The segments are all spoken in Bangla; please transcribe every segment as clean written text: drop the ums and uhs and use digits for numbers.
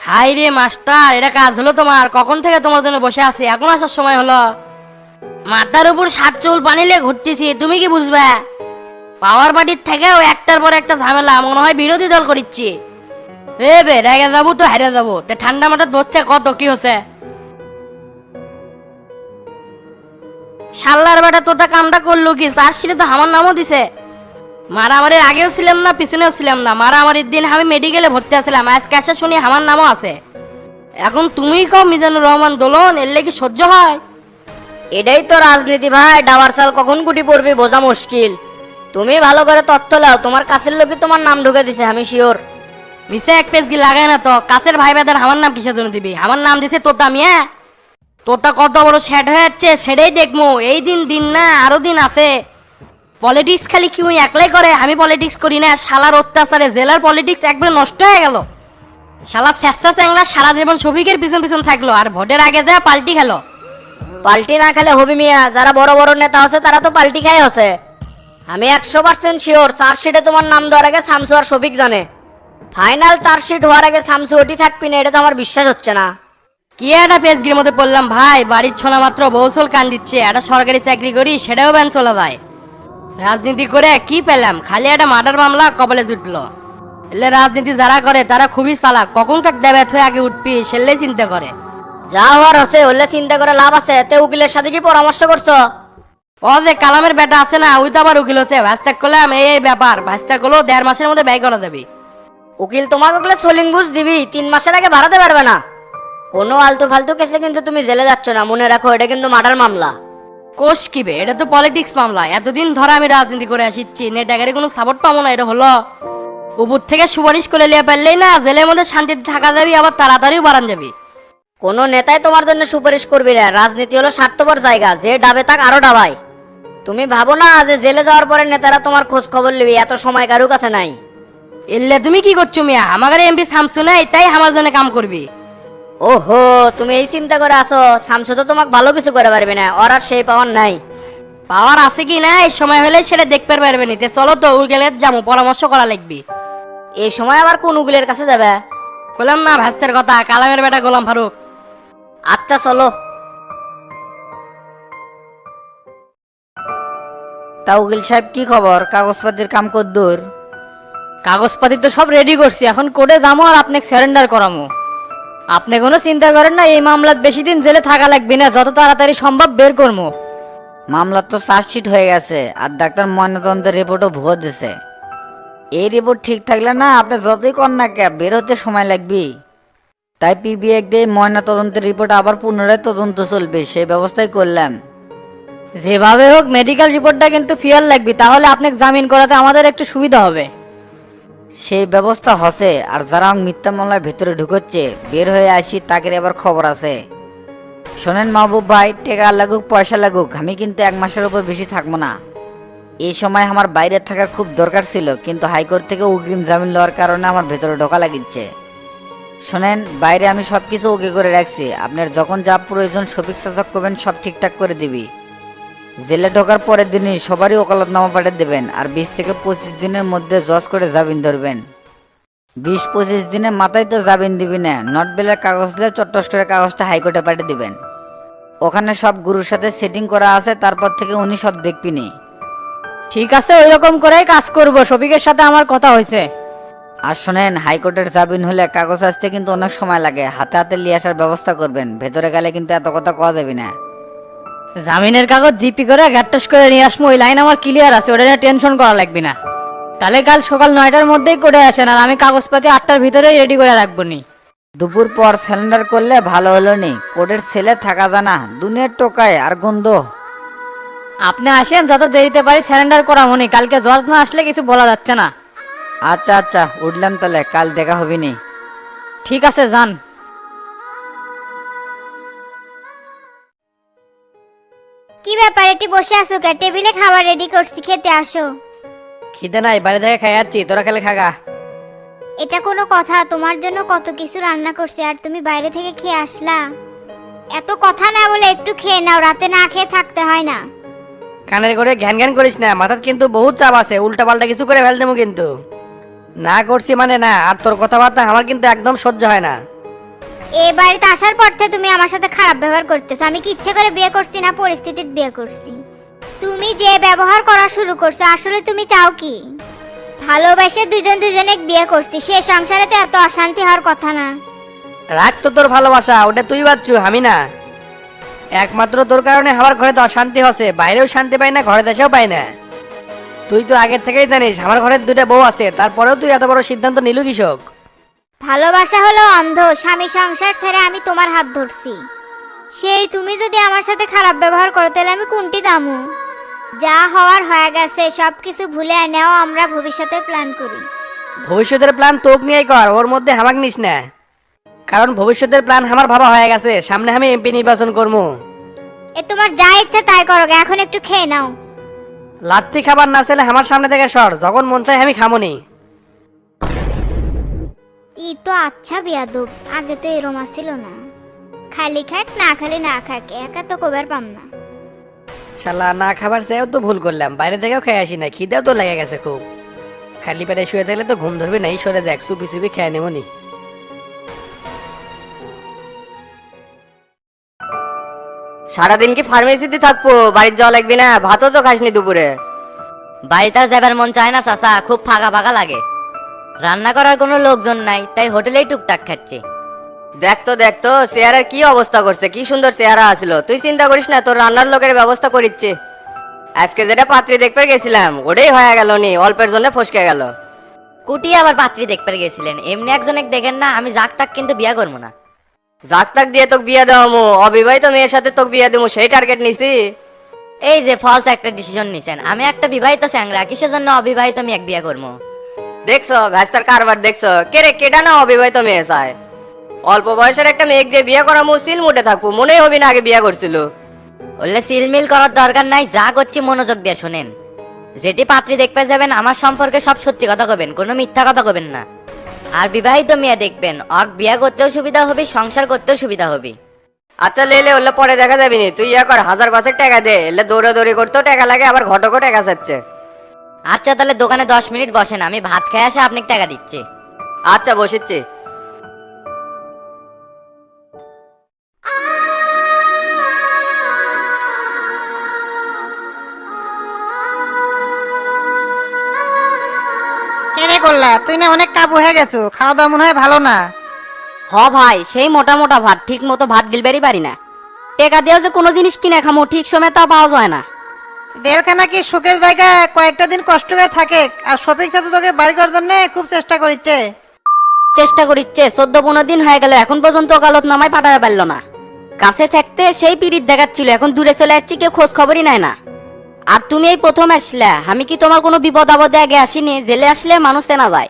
হাই রে মাস্টার, এটা কাজ হলো তোমার? কখন থেকে তোমার জন্য বসে আছি, এখন আসার সময় হলো? মাথার উপর সাত চুল পানিলে ঘুরতেছি, তুমি কি বুঝবে? পাওয়ার পার্টির থেকেও একটার পর একটা ঝামেলা, মনে হয় বিরোধী দল করিচ্ছি। এ বে রেগে যাবো তো হেরে যাবো, তে ঠান্ডা মাথার বসতে কত কি হচ্ছে? শাল্লার বেটা তোরটা কামটা করলো কি? চার্জশিটে তো আমার নামও দিছে। মারামারির আগেও ছিলাম না, পিছনেও ছিলাম না। মারামারির দিন আমি মেডিকেলে ভর্তি আছিলাম, আজ ক্যাশে শুনি আমার নামও আছে। এখন তুমি কও মিজানুর রহমান দোলন, এর কি সহ্য হয়? এটাই তো রাজনীতি ভাই, ডাবার চাল কখন গুটি পড়বি বোঝা মুশকিল। তুমি ভালো করে তথ্য লাও, তোমার কাছের লোকই তোমার নাম ঢুকে দিছে, আমি শিওর। মিসে এক পেজ কি লাগায় না তো, কাছের ভাই বেদার আমার নাম কিসের জন্য দিবি? আমার নাম দিছে তোতা মিয়া। তোতা কত বড় সেট হয়ে যাচ্ছে সেটাই দেখবো। এই দিন দিন না, আরো দিন আছে। পলিটিক্স খালি কি ওই একলাই করে? আমি পলিটিক্স করি না। শালার অত্যাচারে জেলার পলিটিক্স একবারে নষ্ট হয়ে গেল। শালা চেষ্টা চ্যাংলা সারা জীবন শফিকের পিছন পিছন থাকলো, আর ভোটের আগে দেয়া পাল্টি খেলো। পাল্টি না খেলে হবি মিয়া, যারা বড় বড় নেতা আছে তারা তো পাল্টি খাই আছে। আমি 100% শিওর চার্জশিটে তোমার নাম দেওয়ার আগে শামসু আর শফিক জানে। ফাইনাল চার্জশিট হওয়ার আগে শামসু ওটি থাকবি না, এটা তো আমার বিশ্বাস হচ্ছে না। কি একটা পেজগির মধ্যে পড়লাম ভাই, বাড়ির ছোনা মাত্র বৌসল কান দিচ্ছে। একটা সরকারি চাকরি করি, সেটাও ব্যান চলে যায়। রাজনীতি করে কি পেলাম? খালি একটা মার্ডার মামলা কপালে জুটলো। এলে রাজনীতি যারা করে তারা খুবই চালাক, কখন কাক দেবে হয়ে আগে উঠবি সেলেই চিন্তা করে। যা হওয়ার হচ্ছে হলে চিন্তা করে লাভ আছে, এতে উকিলের সাথে কি পরামর্শ করছো? ও যে কালামের বেটা আছে না, ওই তো আবার উকিল হচ্ছে। ভাস্তাক করলাম এই ব্যাপার, ভাস্তাক করলো 1.5 মাসের মধ্যে ব্যয় করা যাবে। উকিল তোমাকে বলে সোলিং বুঝ দিবি, 3 মাসের আগে বাড়াতে পারবে না। কোনো আলতু ফালতু কেসে কিন্তু তুমি জেলে যাচ্ছ না, মনে রাখো এটা কিন্তু মার্ডার মামলা। কোষ কিবে, এটা তো পলিটিক্স মামলা। এতদিন ধরে আমি রাজনীতি করে আসিচ্ছি, নেটাগারে কোনো সাপোর্ট পাবো না, এটা হলো? উপর থেকে সুপারিশ করে লিয়ে পারলেই না জেলের মধ্যে শান্তিতে থাকা যাবি, আবার তাড়াতাড়িও বাড়ান যাবি। কোনো নেতাই তোমার জন্য সুপারিশ করবি না, রাজনীতি হলো স্বার্থপর জায়গা, যে ডাবে তাক আরো ডাবায়। তুমি ভাবো না যে জেলে যাওয়ার পরে নেতারা তোমার খোঁজ খবর নেবে, এত সময় কারো কাছে নাই। এলে তুমি কি করছো মিয়া? আমার এমপি শামসু নাই, তাই আমার জন্য কাম করবি? ওহো, তুমি এই চিন্তা করে আসো। শামসু তো তোমাকে ভালো কিছু করে পারবে না, ওর আর সেই পাওয়ার নাই। পাওয়ার আছে কি নাই সময় হলে সেটা দেখতে পারবে নিতে। চলো তো উকিলে যাবো, পরামর্শ করা লাগবে। এই সময় আবার কোন উকিলের কাছে যাবে? বললাম না ভাস্তের কথা, কালামের বেটা গোলাম ফারুক। আচ্ছা চলো। তা উকিল সাহেব কি খবর, কাগজপাতির কাম কদ্দুর? কাগজপাতি তো সব রেডি করছি, এখন কোর্টে যাবো আর আপনাকে সারেন্ডার করামো। আপনি কোনো চিন্তা করেন না, এই মামলাত বেশি দিন জেলে থাকা লাগবে না, যত তাড়াতাড়ি সম্ভব বের করবো। মামলার তো চার্জশিট হয়ে গেছে, আর ডাক্তার ময়নাতদন্তের রিপোর্টও ভুয়ো দিছে। এই রিপোর্ট ঠিক থাকলে না আপনি যতই কর না কে বের হতে সময় লাগবে। তাই পিবিএক দিয়ে ময়নাতদন্তের রিপোর্ট আবার পুনরায় তদন্ত চলবে, সেই ব্যবস্থাই করলাম। যেভাবে হোক মেডিকেল রিপোর্টটা কিন্তু ফিয়ার লাগবে, তাহলে আপনাকে জামিন করাতে আমাদের একটু সুবিধা হবে। সেই ব্যবস্থা হচ্ছে, আর যারা মিথ্যা মামলায় ভেতরে ঢুকোচ্ছে বের হয়ে আসি তাকে এবার খবর আছে। শোনেন মাহবুব ভাই, টেকা লাগুক পয়সা লাগুক, আমি কিন্তু 1 মাসের উপর বেশি থাকবো না। এই সময় আমার বাইরে থাকার খুব দরকার ছিল, কিন্তু হাইকোর্ট থেকে অগ্রিম জামিন লওয়ার কারণে আমার ভেতরে ঢোকা লাগিচ্ছে। শোনেন, বাইরে আমি সব কিছু ওকে করে রাখছি, আপনার যখন যা প্রয়োজন শফিক চাচক করবেন, সব ঠিকঠাক করে দিবি। জেলে ঢোকার পরের দিনই সবারই ওকালতনামা পাঠিয়ে দেবেন, আর 20 থেকে 25 দিনের মধ্যে জজ করে জামিন ধরবেন। 20-25 দিনের মাথায় তো জামিন দিবি না, নট বেলের কাগজ দিলে চট্টস করে কাগজটা হাইকোর্টে পাঠিয়ে দিবেন। ওখানে সব গুরুর সাথে সেটিং করা আছে, তারপর থেকে উনি সব দেখবিনি। ঠিক আছে, ওই রকম করেই কাজ করব, শফিকের সাথে আমার কথা হয়েছে। আর শোনেন, হাইকোর্টের জামিন হলে কাগজ আসতে কিন্তু অনেক সময় লাগে, হাতে হাতে নিয়ে আসার ব্যবস্থা করবেন, ভেতরে গেলে কিন্তু এত কথা কওয়া যাবে না। জামিনের কাগজ জিপি করে গ্যাটটাস করে নিয়ে আসবো, ওই লাইন আমার ক্লিয়ার আছে, ওটা নিয়ে টেনশন করা লাগবে না। তাহলে কাল সকাল 9টার মধ্যেই করে আসেন, আর আমি কাগজপাতি 8টার ভিতরেই রেডি করে রাখবো নি। দুপুর পর সিলিন্ডার করলে ভালো হলো নি, কোর্টের ছেলে থাকা জানা দুনিয়ার টোকায় আর গন্ধ। আপনি আসেন, যত দেরিতে পারি স্যারেন্ডার করা মনে, কালকে জজ না আসলে কিছু বলা যাচ্ছে না। আচ্ছা আচ্ছা, উঠলাম তাহলে, কাল দেখা হবে নি। ঠিক আছে, যান। কি ব্যাপার, এটি বসে আছো কে? টেবিলে খাবার রেডি করছি, খেতে আসো। খিদে নাই, বাড়ি থেকে খাই যাচ্ছি, তোরা খেলে খাগা। এটা কোনো কথা? তোমার জন্য কত কিছু রান্না করছি, আর তুমি বাইরে থেকে খেয়ে আসলা? এত কথা না বলে একটু খেয়ে নাও, রাতে না খেয়ে থাকতে হয় না। কানের করে ঘ্যান ঘ্যান করিস না, মাথার কিন্তু বহুত চাপ আছে, উল্টা পাল্টা কিছু করে ফেল দেবো কিন্তু। না করছি মানে না, আর তোর কথাবার্তা আমার কিন্তু একদম সহ্য হয় না। এই বাড়িতে আসার পর থেকে তুমি আমার সাথে খারাপ ব্যবহার করতেছো। আমি কি ইচ্ছে করে বিয়ে করছি না পরিস্থিতিতে বিয়ে করছি? তুমি যে ব্যবহার করা শুরু করছো, আসলে তুমি চাও কি? ভালোবাসে দুজন দুজনে বিয়ে করছি, সে সংসারে তো এত অশান্তি হওয়ার কথা না। রাখ তো তোর ভালোবাসা, ওটা তুই বাচ্চু, আমি না। একমাত্র তোর কারণে আমার ঘরে তো অশান্তি হচ্ছে, বাইরেও শান্তি পাই না, ঘরে দেশেও পাই না। তুই তো আগের থেকেই জানিস আমার ঘরে দুইটা বউ আছে, তারপরেও তুই এত বড় সিদ্ধান্ত নিলু কৃষক। ভালোবাসা হলো অন্ধ, স্বামী সংসার ছেড়ে আমি তোমার হাত ধরছি। সেই তুমি যদি আমার সাথে খারাপ ব্যবহার করো তাহলে আমি কোনটি দামু? যা হওয়ার হয়ে গেছে, সব কিছু ভুলে নেও, আমরা ভবিষ্যতের প্ল্যান করি। ভবিষ্যতের প্ল্যান তোক নিয়েই কর, ওর মধ্যে হামাক নিস না। কারণ ভবিষ্যতের প্ল্যান আমার ভাবা হয়ে গেছে, সামনে আমি এমপি নির্বাচন করবো। এ তোমার যা ইচ্ছে তাই করো, এখন একটু খেয়ে নাও। লাত্তি খাবার না চাইলে আমার সামনে থেকে সর, যখন মন চাই আমি খামনি। ই তো আচ্ছা বিয়াদব, আগে তো এরম ছিল না। খালি খাক না খালি না খাক, একা তো কবার পাম না। শালা না খাবার চেয়েও তো ভুল করলাম, বাইরে থেকেও খেয়ে আসি না, খিদেও তো লেগে গেছে খুব। খালি পেটে শুয়ে থাকলে তো ঘুম ধরবে না, এই সরে দেখ চুপি চুপি খেয়ে নেবনি। সারাদিন কি ফার্মেসিতে থাকবো? বাড়ির যাওয়া লাগবে না? ভাতও তো খাসনি দুপুরে। বাড়িতে যাবার মন চায় না চাচা, খুব ফাঁকা ফাঁকা লাগে। রান্না করার কোনো লোকজন নাই, তাই হোটেলেই টুকটাক খাচ্ছি। দেখতো চেহারার কি অবস্থা করছে, কি সুন্দর চেহারা আছিল। তুই চিন্তা করিস না, তোর রান্নার লোকের ব্যবস্থা করিচ্ছে। আজকে যেটা পাত্রী দেখতে গেছিলাম ওটাই হয়ে গেল নি, অল্পের জন্য ফসকে গেল। কুটি আবার পাত্রী দেখতে গেছিলেন? এমনি একজনের দেখেন না, আমি জাক তাক কিন্তু বিয়া করবো না। জাক তাক দিয়ে তোকে বিয়া দেওয়ামু? অবিবাহিত মেয়ের সাথে তোকে বিয়া দেবো সেই টার্গেট নিছি? এই যে ফলস একটা ডিসিশন নিছেন। আমি একটা বিবাহিত স্যাংরা, কিসের জন্য অবিবাহিত মেয়ে এক বিয়া করবো? দেখছো ভ্যাস্তার কারবার দেখছো? কে রে, কেডা না অবিবাহিত মেয়ে চায়? অল্প বয়সের একটা মেয়ে দিয়ে বিয়ে করা মুসিল মুটে থাকবো, মনেই হবি না আগে বিয়ে করছিল। বললে সিলমিল করার দরকার নাই, যা করছি মনোযোগ দিয়ে শোনেন। যেটি পাত্রী দেখতে যাবেন আমার সম্পর্কে সব সত্যি কথা কবেন, কোনো মিথ্যা কথা কবেন না। আর বিবাহিত মেয়ে দেখবেন, অক বিয়া করতেও সুবিধা হবে, সংসার করতেও সুবিধা হবে। আচ্ছা লেলে ওলে পরে দেখা যাবি নি, তুই ইয়া কর 1000 টাকা দে, এলে দৌড়াদৌড়ি করতেও টাকা লাগে, আবার ঘটকও টাকা চাচ্ছে। আচ্ছা তাহলে দোকানে 10 মিনিট বসেন, আমি ভাত খেয়ে আসে আপনাকে টাকা দিচ্ছি। আচ্ছা বসেছি। কেনে করলা? তুই না অনেক কাবু হয়ে গেছো, খাওয়া দাওয়া মনে হয় ভালো না। হ ভাই, সেই মোটা মোটা ভাত, ঠিক মতো ভাত গিলবারই পারি না। টেকা দিয়েও যে কোনো জিনিস কিনে খামো ঠিক সময় তা পাওয়া যায় না। দেলখানা কি সুখের জায়গা? কয়েকটা দিন কষ্ট হয়ে থাকে। আর শফিক সাথে তোকে বাড়ি করার জন্য খুব চেষ্টা করিচ্ছে। চেষ্টা করিচ্ছে, 14-15 দিন হয়ে গেল, এখন পর্যন্ত ওকালত নামায় পাঠাতে পারলো না। কাছে থাকতে সেই পিরিত দেখাচ্ছিল, এখন দূরে চলে যাচ্ছি, কেউ খোঁজ খবরই নেয় না। আর তুমি এই প্রথম আসলে, আমি কি তোমার কোনো বিপদ আপদে আগে আসিনি? জেলে আসলে মানুষ চেনা যায়।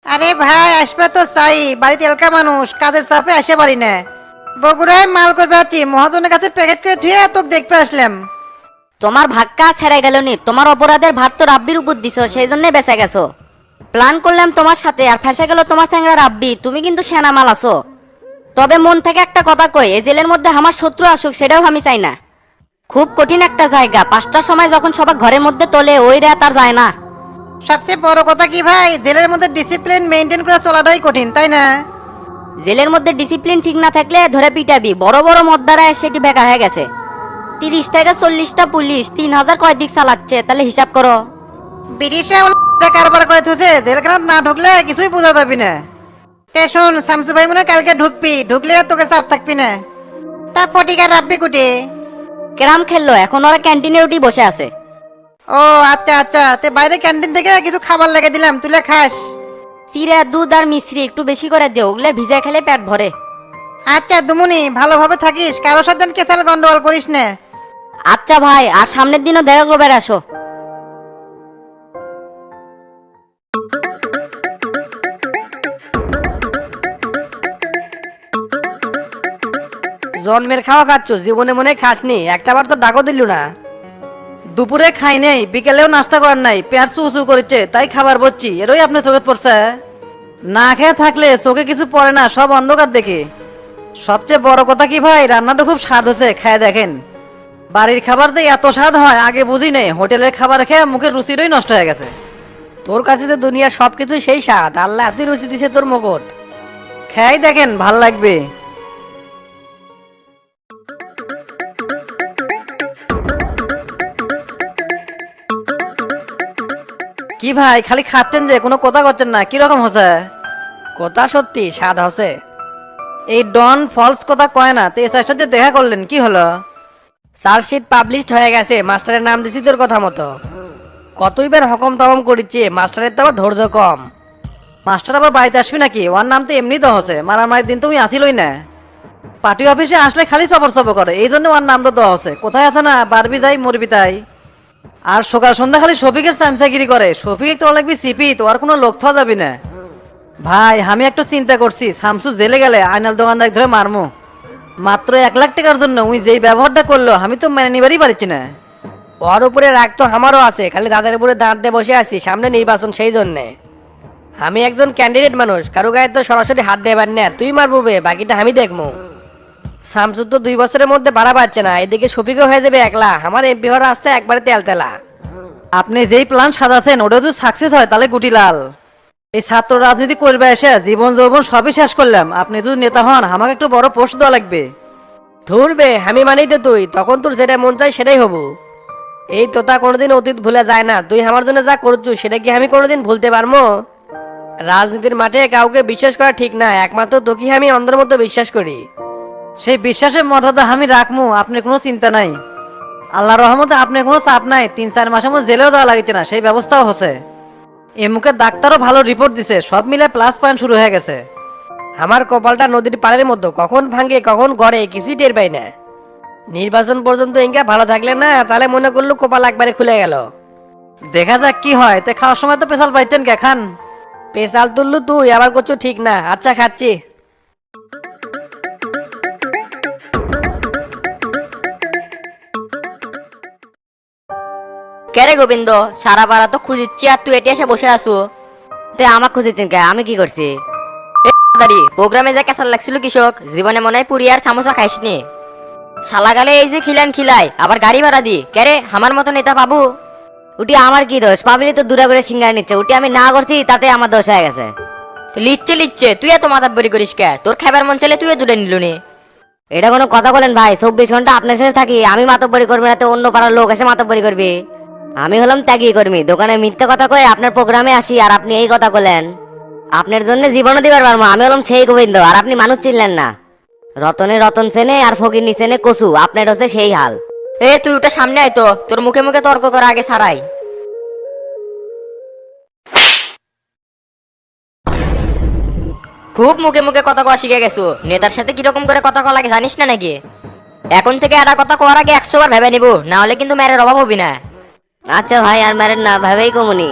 আরে ভাই, আসবে তো চাই, বাড়িতে এলকা মানুষ, কাজের চাপে আসে পারি না। বগুড়ায় মাল করবে আছি, মহাজনের কাছে প্যাকেট করে ধুয়ে তোকে দেখতে আসলাম। তোমার ভাগ্যা ছেড়ে গেল নি, তোমার অপরাধের ভার তো রাব্বির উপর দিছো, সেই জন্য বেঁচে গেছো। প্ল্যান করলাম তোমার সাথে, আর ফেসে গেল তোমার চ্যাংরা রাব্বি। তুমি কিন্তু সেনা মাল আছো। তবে মন থেকে একটা কথা কই, এই জেলের মধ্যে আমার শত্রু আসুক সেটাও আমি চাই না। খুব কঠিন একটা জায়গা, 5টার সময় যখন সবাই ঘরের মধ্যে তোলে ওই রাত আর যায় না। সবচেয়ে বড় কথা কি ভাই, জেলের মধ্যে ডিসিপ্লিন মেনটেন করে চলাটাই কঠিন, তাই না? জেলের মধ্যে ডিসিপ্লিন ঠিক না থাকলে ধরে পিটাবি। বড় বড় মদ্দারায় সেটি বেকা হয়ে গেছে। 30 থেকে 40টা পুলিশ 3000 কয় দিক চালাচ্ছে, তাহলে হিসাব করো। ব্রিটিশে কারবার করে থুছে, জেলখানা না ঢুকলে কিছুই বোঝা যাবি না। তে শোন, শামসু ভাই মনে হয় কালকে ঢুকবি, ঢুকলে আর তোকে চাপ থাকবি না। তা ফটিকার রাব্বি কুটে? কেরাম খেললো, এখন ওরা ক্যান্টিনে উঠি বসে আছে। ও আচ্ছা আচ্ছা, তে বাইরে ক্যান্টিন থেকে কিছু খাবার লেগে দিলাম, তুলে খাস। চিড়া, দুধ আর মিশ্রি একটু বেশি করে দিও, ওগুলো ভিজে খেলে পেট ভরে। আচ্ছা দুমুনি, ভালোভাবে থাকিস, কারোর সাথে কেসাল গন্ডগোল করিস না। আচ্ছা ভাই, আর সামনের দিনও দেখা করবে আসো। জন্মের খাওয়া খাচ্ছ, জীবনে মনে খাসনি, একটাবার তো ডাকও দিল না। দুপুরে খাই নেই, বিকেলেও নাস্তা করার নাই, পেট চুচু করেছে, তাই খাবার বলছি। এরই আপনি চোখে পড়ছে? না খেয়ে থাকলে চোখে কিছু পড়ে না, সব অন্ধকার দেখে। সবচেয়ে বড় কথা কি ভাই, রান্নাটা খুব স্বাদ হয়েছে, খেয়ে দেখেন। বাড়ির খাবার যে এত স্বাদ হয় আগে বুঝি নেই, হোটেলের খাবার খেয়ে মুখের রুচিরই নষ্ট হয়ে গেছে। তোর কাছে তো দুনিয়ার সবকিছু সেই স্বাদ, আল্লাহ এতই রুচি দিছে তোর মগজ। খেয়াই দেখেন, ভাল লাগবে। ভাই খালি খাচ্ছেন যে কোনো কথা করছেন না, কিরকম হচ্ছে? কথা সত্যি স্বাদ হসে। এই ডন ফলস কথা কয় না, তো এসআর সাথে দেখা করলেন কি হলো? চার্জশিট পাবলিশড হয়ে গেছে, মাস্টারের নাম দিছি তোর কথা মতো। কতইবার হকম তকম করিচ্ছে, মাস্টারের তো আবার ধৈর্য কম। মাস্টার আবার বাড়িতে আসবি নাকি? ওর নাম তো এমনি তো হচ্ছে, মারামারির দিন তুমি আসিলই না। পার্টি অফিসে আসলে খালি চপর চপর করে, এই জন্য ওর নামটা দেওয়া হচ্ছে। কোথায় আছে না, বারবি যাই মরবি তাই। আর সকাল সন্ধ্যা খালি শফিকের চামচাগিরি করে। শফিক তো লাগবি সিপি, তো আর কোনো লোক থাকা যাবি না। ভাই আমি একটু চিন্তা করছি, শামসু জেলে গেলে আয়নাল দোকানদার ধরে মারমু। মাত্র 1 লাখ টাকার জন্য উই যেই ব্যবহারটা করলো আমি তো মেনে নিবারই পারছি না। ওর উপরে রাগ তো আমারও আছে, খালি দাদার উপরে দাঁত দিয়ে বসে আছি, সামনে নির্বাচন সেই জন্যে। আমি একজন ক্যান্ডিডেট মানুষ, কারো গায়ে তো সরাসরি হাত দেবার না, তুই মারবো বে, বাকিটা আমি দেখবো। শামসুর তো 2 বছরের মধ্যে বাড়া পাচ্ছে না, এদিকে শফিকও হয়ে যাবে একলা, আমার এমপি হওয়ার রাস্তা একবারে তেলতেলা। আপনি যেই প্ল্যান সাজাছেন ওটা যদি সাকসেস হয় তাহলে গুটিলাল। এই ছাত্র রাজনীতি করবে এসে জীবন যৌবন সবই শেষ করলাম। আপনি যদি নেতা হন আমাকে একটু বড় পোস্ট দেওয়া লাগবে। ধরবে আমি মানেই তো তুই, তখন তোর যেটা মন চাই সেটাই হবো। এই তোতা কোনোদিন অতীত ভুলে যায় না, তুই আমার জন্য যা করছু সেটা কি আমি কোনোদিন ভুলতে পারবো? রাজনীতির মাঠে কাউকে বিশ্বাস করা ঠিক না, একমাত্র তোকে আমি অন্ধের মতো বিশ্বাস করি। সেই বিশ্বাসের মর্যাদা আমি রাখমু, আপনার কোনো চিন্তা নাই। আল্লাহ রহমতে আপনার কোনো চাপ নাই, 3-4 মাসের মধ্যে জেলেও দেওয়া লাগছে না, সেই ব্যবস্থাও হচ্ছে। এ মুখে ডাক্তারও ভালো রিপোর্ট দিছে, সব মিলে প্লাস পয়েন্ট শুরু হয়ে গেছে। আমার কপালটা নদীর পাড়ের মতো, কখন ভাঙে কখন গড়ে কিছুই টের পাই না। নির্বাচন পর্যন্ত ইনকা ভালো থাকলে না, তাহলে মনে করলো কপাল একবারে খুলে গেল। দেখা যাক কি হয়। তে খাওয়ার সময় তো পেশাল পাইছেন কে খান? পেশাল তুললু তুই, আবার করছো ঠিক না। আচ্ছা খাচ্ছি। কেরে গোবিন্দ, সারা পাড়া তো খুঁজিচ্ছি আর তুই এটি এসে বসে আসু। তে আমাক খুঁজেছেন কে? আমি কি করছি? দাঁড়ি প্রোগ্রামে যা কেসাল লাগছিল কৃষক, জীবনে মনে হয় পুরি আর সামোসা খাইসনি। শালা গালে এই যে খিলান খিলাই, আবার গাড়ি ভাড়া দি। কেরে আমার মতো নেতা পাবো? উটি আমার কি দোষ? পাবলি তো দূরে করে সিঙ্গার নিচ্ছে, উটি আমি না করছি তাতে আমার দোষ হয়ে গেছে। তো লিচ্ছে লিচ্ছে, তুই এত মাথার বড়ি করিস কে? তোর খাবার মন চাইলে তুই দূরে নিলুনি। এটা কোনো কথা বলেন ভাই? 24 ঘন্টা আপনার সাথে থাকি, আমি মাতব্বরি করবি না তো অন্য পাড়ার লোক এসে মাতব্বরি করবি? আমি হলাম ত্যাগী কর্মী, দোকানে মিথ্যে কথা কয়ে আপনার প্রোগ্রামে আসি আর আপনি এই কথা বলেন? আপনার জন্য জীবনও দিবার পারবো। আমি হলাম সেই গোবিন্দ, আর আপনি মানুষ চিনলেন না। রতনে রতন চেনে আর ফকির চেনে কচু, আপনার হচ্ছে সেই হাল। এ তুই ওটা সামনে আয় তো, তোর মুখে মুখে তর্ক করা আগে সারাই। খুব মুখে মুখে কথা কওয়া শিখে গেছো, নেতার সাথে কিরকম করে কথা কওয়া লাগে জানিস না নাকি? এখন থেকে একটা কথা কওয়ার আগে 100 বার ভেবে নিবো, না হলে কিন্তু মেয়ের অভাব হবি না। আচ্ছা ভাই, আর মারেন না, ভাবেই কমুনি।